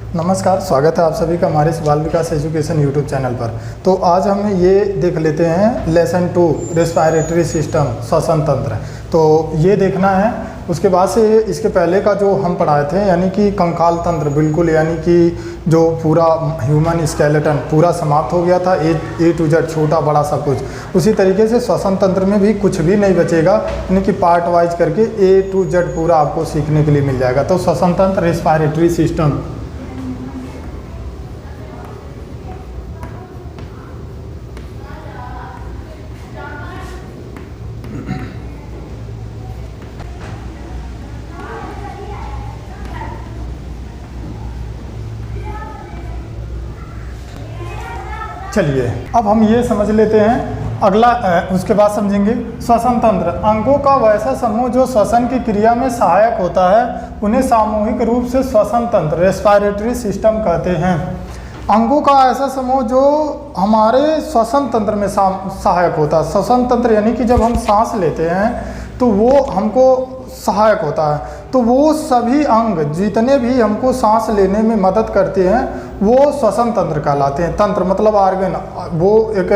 नमस्कार, स्वागत है आप सभी का हमारे इस बाल विकास एजुकेशन यूट्यूब चैनल पर। तो आज हम ये देख लेते हैं लेसन 2 रेस्पिरेटरी सिस्टम, श्वसन तंत्र। तो ये देखना है। उसके बाद से इसके पहले का जो हम पढ़ाए थे यानी कि कंकाल तंत्र, बिल्कुल यानी कि जो पूरा ह्यूमन स्केलेटन पूरा समाप्त हो गया था, ए टू जेड, छोटा बड़ा सब कुछ। उसी तरीके से श्वसन तंत्र में भी कुछ भी नहीं बचेगा, यानी कि पार्ट वाइज करके ए टू जेड पूरा आपको सीखने के लिए मिल जाएगा। तो श्वसन तंत्र, रेस्पिरेटरी सिस्टम। चलिए अब हम ये समझ लेते हैं अगला, उसके बाद समझेंगे श्वसन तंत्र। अंगों का वैसा समूह जो श्वसन की क्रिया में सहायक होता है उन्हें सामूहिक रूप से श्वसन तंत्र, रेस्पिरेटरी सिस्टम कहते हैं। अंगों का ऐसा समूह जो हमारे श्वसन तंत्र में सहायक होता है। श्वसन तंत्र यानी कि जब हम सांस लेते हैं तो वो हमको सहायक होता है। तो वो सभी अंग जितने भी हमको सांस लेने में मदद करते हैं वो श्वसन तंत्र कहलाते हैं। तंत्र मतलब आर्गन, वो एक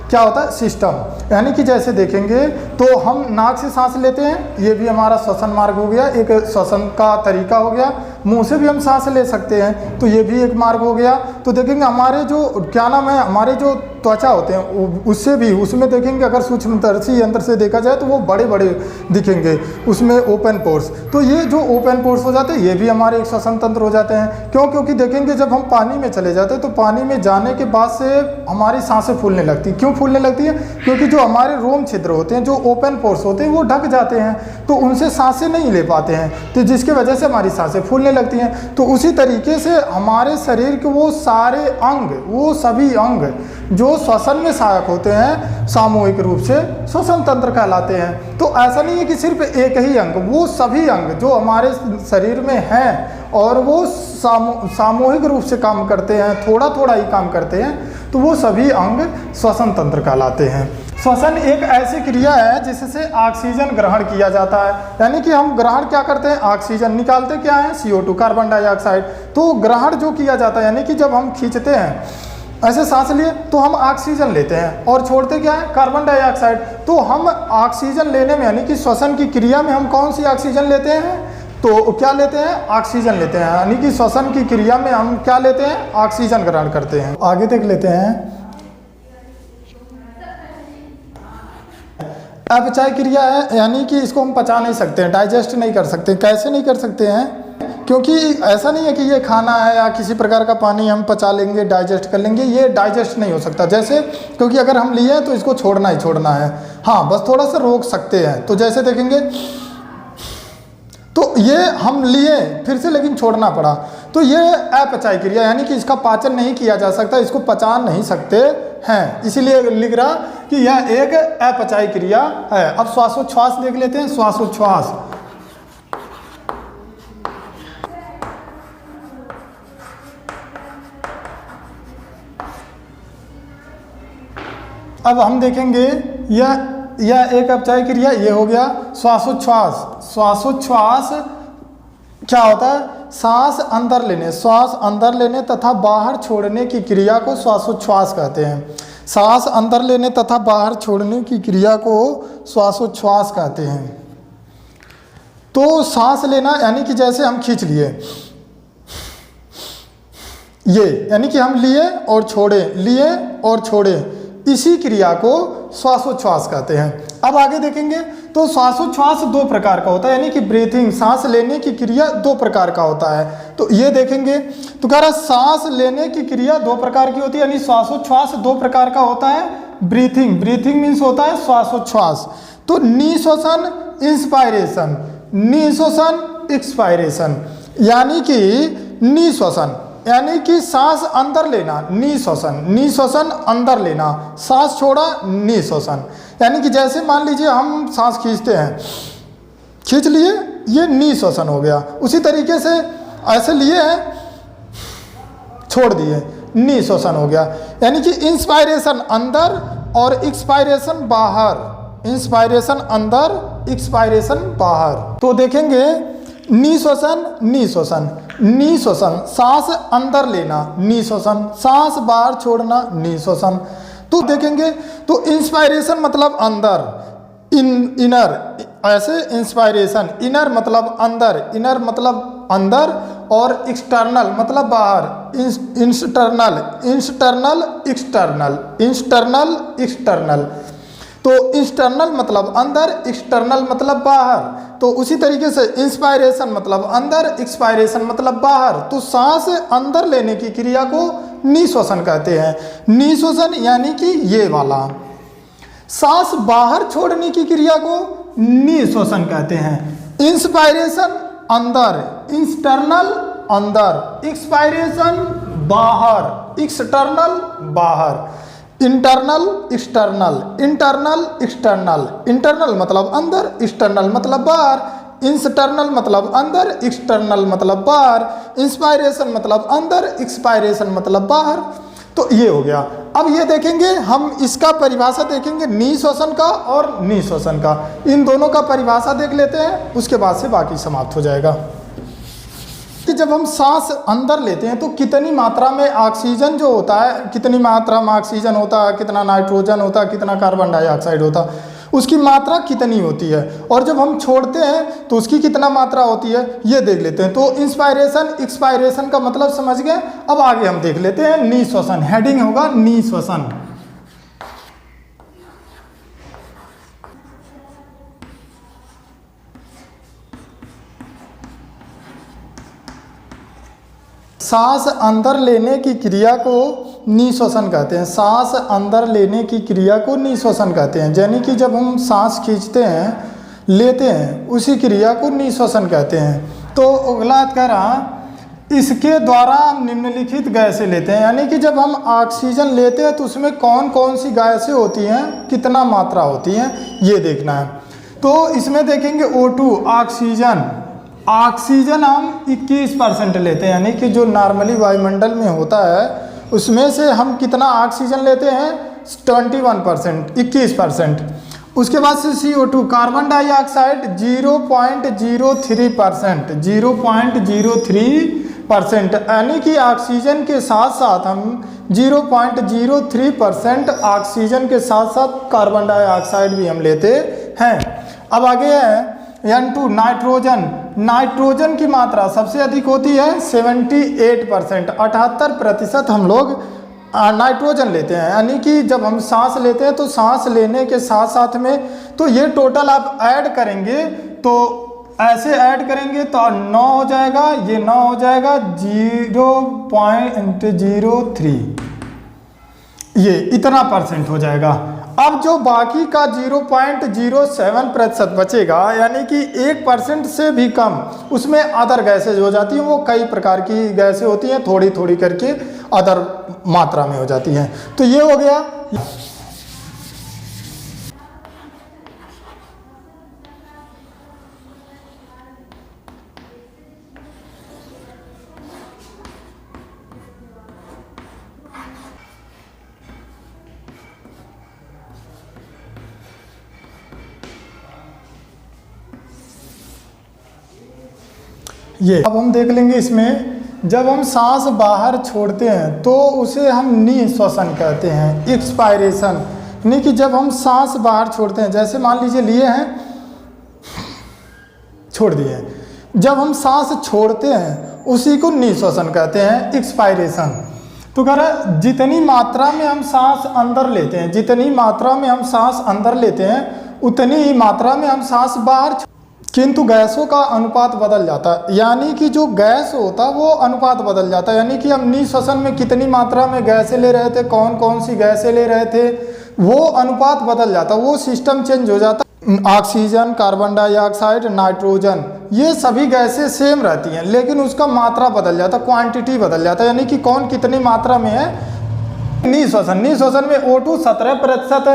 क्या होता है, सिस्टम। यानी कि जैसे देखेंगे तो हम नाक से सांस लेते हैं, ये भी हमारा श्वसन मार्ग हो गया, एक श्वसन का तरीका हो गया। मुंह से भी हम सांस ले सकते हैं, तो ये भी एक मार्ग हो गया। तो देखेंगे हमारे जो क्या नाम है, हमारे जो त्वचा होते हैं उससे भी, उसमें देखेंगे अगर सूक्ष्मदर्शी यंत्र से देखा जाए तो वो बड़े बड़े दिखेंगे, उसमें ओपन पोर्स। तो ये जो ओपन पोर्स हो जाते हैं ये भी हमारे एक श्वसन तंत्र हो जाते हैं। क्यों? क्योंकि देखेंगे जब हम पानी में चले जाते हैं तो पानी में जाने के बाद से हमारी सांसें फूलने लगती। क्यों फूलने लगती है? क्योंकि जो हमारे रोम छिद्र होते हैं, जो ओपन पोर्स होते हैं, वो ढक जाते हैं, तो उनसे सांसें नहीं ले पाते हैं, तो जिसकी वजह से हमारी सांसें फूलने लगती हैं। तो उसी तरीके से हमारे शरीर के वो सारे अंग, वो सभी अंग जो श्वसन में सहायक होते हैं सामूहिक रूप से श्वसन तंत्र कहलाते हैं। तो ऐसा नहीं है कि सिर्फ एक ही अंग, वो सभी अंग जो हमारे शरीर में हैं और वो सामूहिक रूप से काम करते हैं, थोड़ा थोड़ा ही काम करते हैं, तो वो सभी अंग श्वसन तंत्र कहलाते हैं। श्वसन एक ऐसी क्रिया है जिससे ऑक्सीजन ग्रहण किया जाता है। यानी कि हम ग्रहण क्या करते हैं, ऑक्सीजन निकालते क्या है, CO2, कार्बन डाइऑक्साइड। तो ग्रहण जो किया जाता है यानी कि जब हम खींचते हैं ऐसे सांस लिए तो हम ऑक्सीजन लेते हैं और छोड़ते क्या है, कार्बन डाइऑक्साइड। तो हम ऑक्सीजन लेने में यानी कि श्वसन की क्रिया में हम कौन सी ऑक्सीजन लेते हैं, तो क्या लेते हैं, ऑक्सीजन लेते हैं। यानी कि श्वसन की क्रिया में हम क्या लेते हैं, ऑक्सीजन ग्रहण करते हैं। आगे देख लेते हैं अपचय क्रिया है, यानी कि इसको हम पचा नहीं सकते हैं, डाइजेस्ट नहीं कर सकते। कैसे नहीं कर सकते हैं? क्योंकि ऐसा नहीं है कि ये खाना है या किसी प्रकार का पानी हम पचा लेंगे, डाइजेस्ट कर लेंगे, ये डाइजेस्ट नहीं हो सकता। जैसे क्योंकि अगर हम लिए तो इसको छोड़ना ही छोड़ना है, हाँ बस थोड़ा सा रोक सकते हैं। तो जैसे देखेंगे तो ये हम लिए फिर से लेकिन छोड़ना पड़ा, तो ये अपचय क्रिया यानी कि इसका पाचन नहीं किया जा सकता, इसको पचा नहीं सकते हैं, इसीलिए लिख रहा कि यह एक अपचय क्रिया है। अब श्वासोच्छ्वास देख लेते हैं। श्वासोच्छ्वास, अब हम देखेंगे यह एक अपचय क्रिया, ये हो गया श्वासोच्छ्वास। श्वासोच्छ्वास क्या होता है, सांस अंदर लेने, श्वास अंदर लेने तथा बाहर छोड़ने की क्रिया को श्वासोच्छ्वास कहते हैं। सांस अंदर लेने तथा बाहर छोड़ने की क्रिया को श्वासोच्छ्वास कहते हैं। तो सांस लेना यानी कि जैसे हम खींच लिए, ये यानी कि हम लिए और छोड़े, लिए और छोड़े, इसी क्रिया को श्वासोच्छ्वास कहते हैं। अब आगे देखेंगे तो श्वासोच्छ्वास दो प्रकार का होता है, यानी कि ब्रीथिंग, सांस लेने की क्रिया दो प्रकार का होता है। तो ये देखेंगे तो कह रहा सांस लेने की क्रिया दो प्रकार की होती है, यानी श्वासोच्छ्वास दो प्रकार का होता है। ब्रीथिंग, ब्रीथिंग मीन्स होता है श्वासोच्छ्वास। तो निश्वसन, इंस्पायरेशन, निश्वसन, एक्सपायरेशन, यानी कि निश्वसन यानी कि सांस अंदर लेना, निश्वसन, निश्वसन अंदर लेना, सांस छोड़ा, निश्वसन। यानी कि जैसे मान लीजिए हम सांस खींचते हैं, खींच लिए, ये निश्वसन हो गया। उसी तरीके से ऐसे लिए हैं, छोड़ दिए, निश्वसन हो गया। यानी कि इंस्पायरेशन अंदर और एक्सपायरेशन बाहर, इंस्पायरेशन अंदर, एक्सपायरेशन बाहर। तो देखेंगे निश्वसन निश्वसन निश्वसन, सांस अंदर लेना निश्वसन, सांस बाहर छोड़ना निश्वसन। तो देखेंगे तो इंस्पायरेशन मतलब अंदर, इनर, ऐसे इंस्पायरेशन, इनर मतलब अंदर, इनर मतलब अंदर, और एक्सटर्नल मतलब बाहर, इंस्टर्नल, इंस्टर्नल एक्सटर्नल, इंस्टर्नल एक्सटर्नल। तो इंस्टर्नल मतलब अंदर, एक्सटर्नल मतलब बाहर। तो उसी तरीके से इंस्पायरेशन मतलब अंदर, एक्सपायरेशन मतलब बाहर। तो सांस अंदर लेने की क्रिया को निश्वसन कहते हैं। निश्वसन यानी कि ये वाला। सांस बाहर छोड़ने की क्रिया को निश्वसन कहते हैं। इंस्पायरेशन अंदर, इंस्टर्नल अंदर, एक्सपायरेशन बाहर, एक्सटर्नल बाहर, internal external, internal external, internal मतलब अंदर, एक्सटर्नल मतलब बाहर, इंस्टर्नल मतलब अंदर, एक्सटर्नल मतलब बाहर, इंस्पायरेशन मतलब अंदर, एक्सपायरेशन मतलब बाहर। तो ये हो गया। अब ये देखेंगे हम, इसका परिभाषा देखेंगे निश्वसन का और निश्वसन का। इन दोनों का परिभाषा देख लेते हैं, उसके बाद से बाकी समाप्त हो जाएगा। कि जब हम सांस अंदर लेते हैं तो कितनी मात्रा में ऑक्सीजन जो होता है, कितनी मात्रा में ऑक्सीजन होता है, कितना नाइट्रोजन होता है, कितना कार्बन डाइऑक्साइड होता है, उसकी मात्रा कितनी होती है, और जब हम छोड़ते हैं तो उसकी कितना मात्रा होती है, ये देख लेते हैं। तो इंस्पायरेशन एक्सपायरेशन का मतलब समझ गए। अब आगे हम देख लेते हैं निश्वसन। हेडिंग होगा निश्वसन। सांस अंदर लेने की क्रिया को निश्वसन कहते हैं। सांस अंदर लेने की क्रिया को निश्वसन कहते हैं। यानी कि जब हम सांस खींचते हैं, लेते हैं, उसी क्रिया को निश्वसन कहते हैं। तो अगला कह रहा, इसके द्वारा हम निम्नलिखित गैसें लेते हैं। यानी कि जब हम ऑक्सीजन लेते हैं तो उसमें कौन कौन सी गैसें होती हैं, कितना मात्रा होती हैं, ये देखना है। तो इसमें देखेंगे O2 ऑक्सीजन, ऑक्सीजन हम 21% लेते हैं। यानी कि जो नॉर्मली वायुमंडल में होता है उसमें से हम कितना ऑक्सीजन लेते हैं, 21%, 21%। उसके बाद से CO2 कार्बन डाइऑक्साइड 0.03%, 0.03%। यानी कि ऑक्सीजन के साथ साथ हम 0.03% ऑक्सीजन के साथ साथ कार्बन डाइऑक्साइड भी हम लेते हैं। अब आगे है N2 नाइट्रोजन। नाइट्रोजन की मात्रा सबसे अधिक होती है 78%, 78% हम लोग नाइट्रोजन लेते हैं। यानी कि जब हम सांस लेते हैं तो सांस लेने के साथ साथ में, तो ये टोटल आप ऐड करेंगे तो ऐसे ऐड करेंगे तो 9 हो जाएगा, ये 9 हो जाएगा, 0.03, ये इतना % हो जाएगा। अब जो बाकी का 0.07% बचेगा, यानी कि 1% से भी कम, उसमें अदर गैसेज हो जाती हैं। वो कई प्रकार की गैसें होती हैं, थोड़ी थोड़ी करके अदर मात्रा में हो जाती हैं। तो ये हो गया। ये अब हम देख लेंगे इसमें, जब हम सांस बाहर छोड़ते हैं तो उसे हम निश्वसन कहते हैं, एक्सपायरेशन। यानी कि जब हम सांस बाहर छोड़ते हैं, जैसे मान लीजिए लिए हैं, छोड़ दिए, जब हम सांस छोड़ते हैं उसी को निश्वसन कहते हैं, एक्सपायरेशन। तो कह रहा है जितनी मात्रा में हम सांस अंदर लेते हैं, जितनी मात्रा में हम सांस अंदर लेते हैं उतनी ही मात्रा में हम सांस बाहर, किंतु गैसों का अनुपात बदल जाता है। यानी कि जो गैस होता है वो अनुपात बदल जाता है। यानी कि हम निश्वसन में कितनी मात्रा में गैसें ले रहे थे, कौन कौन सी गैसें ले रहे थे, वो अनुपात बदल जाता है, वो सिस्टम चेंज हो जाता है। ऑक्सीजन, कार्बन डाइऑक्साइड, नाइट्रोजन, ये सभी गैसें सेम रहती हैं, लेकिन उसका मात्रा बदल जाता है, क्वांटिटी बदल जाता है। यानी कि कौन कितनी मात्रा में है। निश्वसन, निश्वसन में O2 17%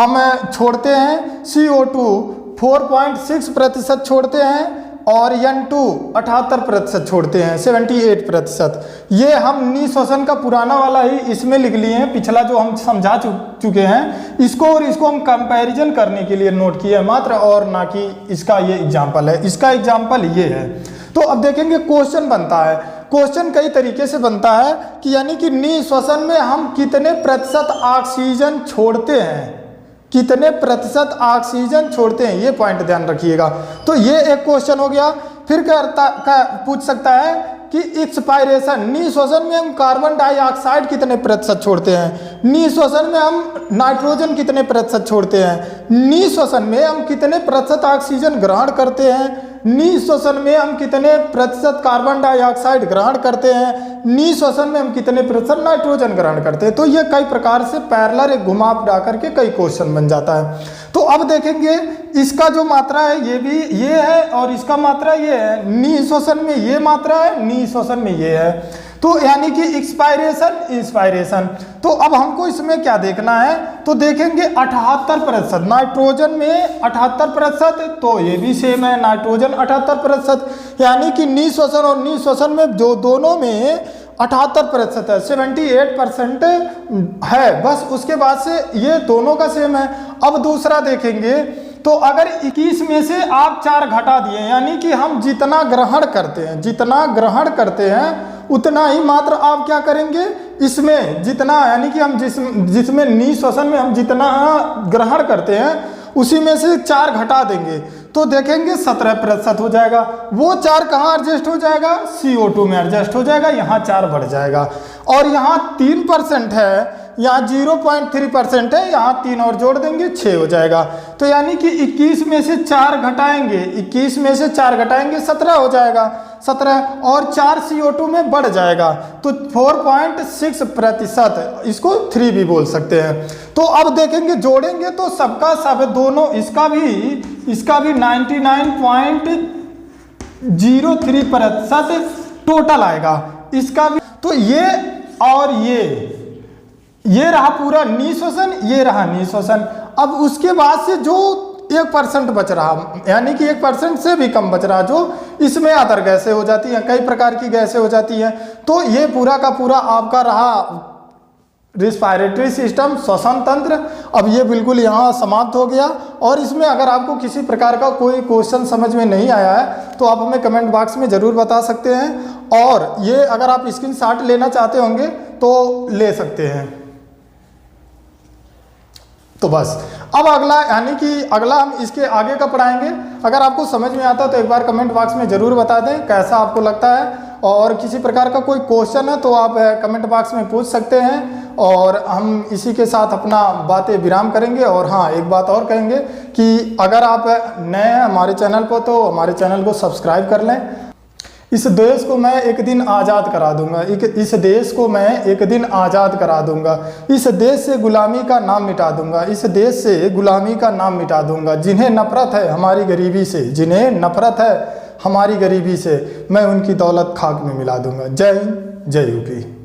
हम छोड़ते हैं, CO2 4.6% छोड़ते हैं, और N2 78% छोड़ते हैं, 78%। ये हम नी श्वसन का पुराना वाला ही इसमें लिख लिए हैं, पिछला जो हम समझा चुके हैं इसको, और इसको हम कंपैरिजन करने के लिए नोट किए हैं मात्र, और ना कि इसका ये एग्जाम्पल है। इसका एग्जाम्पल ये है। तो अब देखेंगे क्वेश्चन बनता है। क्वेश्चन कई तरीके से बनता है कि यानी कि नी श्वसन में हम कितने प्रतिशत ऑक्सीजन छोड़ते हैं, कितने प्रतिशत ऑक्सीजन छोड़ते हैं, ये पॉइंट ध्यान रखिएगा। तो ये एक क्वेश्चन हो गया। फिर पूछ सकता है कि एक्सपायरेशन, नी श्वसन में हम कार्बन डाइऑक्साइड कितने प्रतिशत छोड़ते हैं, नी श्वसन में हम नाइट्रोजन कितने प्रतिशत छोड़ते हैं, नी श्वसन में हम कितने प्रतिशत ऑक्सीजन ग्रहण करते हैं, नी श्वसन में हम कितने प्रतिशत कार्बन डाइऑक्साइड ग्रहण करते हैं, नी श्वसन में हम कितने प्रतिशत नाइट्रोजन ग्रहण करते हैं। तो ये कई प्रकार से पैरेलल एक घुमा फिरा करके कई क्वेश्चन बन जाता है। तो अब देखेंगे इसका जो मात्रा है ये भी ये है, और इसका मात्रा ये है, नी श्वसन में ये मात्रा है, नी श्वसन में ये है। तो यानी कि इंस्पायरेशन। तो अब हमको इसमें क्या देखना है, तो देखेंगे 78%, नाइट्रोजन में 78%, तो ये भी सेम है, नाइट्रोजन 78%, यानी कि नी श्वसन और नी श्वसन में जो दोनों में 78% है, 78% है बस। उसके बाद से ये दोनों का सेम है। अब दूसरा देखेंगे, तो अगर 21 में से आप 4 घटा दिए, यानी कि हम जितना ग्रहण करते हैं उतना ही मात्र आप क्या करेंगे इसमें, जितना यानी कि हम जिसमें नी श्वसन में हम जितना ग्रहण करते हैं उसी में से 4 घटा देंगे, तो देखेंगे 17% हो जाएगा। वो 4 कहाँ एडजस्ट हो जाएगा, CO2 में एडजस्ट हो जाएगा, यहाँ 4 बढ़ जाएगा। और यहाँ 3% है, यहाँ 0.3% है, यहाँ 3 और जोड़ देंगे 6 हो जाएगा। तो यानी कि 21 में से 4 घटाएंगे, 21 में से 4 घटाएंगे 17 हो जाएगा, 17 और 4 CO2 में बढ़ जाएगा, तो 4.6%, इसको 3 भी बोल सकते हैं। तो अब देखेंगे जोड़ेंगे तो सबका सब दोनों, इसका भी 99.03% टोटल आएगा, इसका भी। तो ये और ये रहा पूरा नी श्वसन, ये रहा नी श्वसन। अब उसके बाद से जो 1% बच रहा, यानी कि 1% से भी कम बच रहा, जो इसमें अदर गैसें हो जाती हैं, कई प्रकार की गैसें हो जाती हैं। तो ये पूरा का पूरा आपका रहा रिस्पायरेटरी सिस्टम, श्वसन तंत्र। अब ये बिल्कुल यहाँ समाप्त हो गया। और इसमें अगर आपको किसी प्रकार का कोई क्वेश्चन समझ में नहीं आया है तो आप हमें कमेंट बॉक्स में ज़रूर बता सकते हैं। और ये अगर आप स्क्रीनशॉट लेना चाहते होंगे तो ले सकते हैं। तो बस अब अगला, यानी कि अगला हम इसके आगे का पढ़ाएंगे। अगर आपको समझ में आता है तो एक बार कमेंट बॉक्स में ज़रूर बता दें कैसा आपको लगता है। और किसी प्रकार का कोई क्वेश्चन है तो आप कमेंट बॉक्स में पूछ सकते हैं, और हम इसी के साथ अपना बातें विराम करेंगे। और हाँ, एक बात और कहेंगे कि अगर आप नए हैं हमारे चैनल पर तो हमारे चैनल को सब्सक्राइब कर लें। इस देश को मैं एक दिन आज़ाद करा दूंगा, इस देश को मैं एक दिन आज़ाद करा दूंगा, इस देश से गुलामी का नाम मिटा दूंगा, इस देश से गुलामी का नाम मिटा दूंगा। जिन्हें नफरत है हमारी गरीबी से, जिन्हें नफरत है हमारी गरीबी से, मैं उनकी दौलत खाक में मिला दूंगा। जय हिंद, जय यूपी।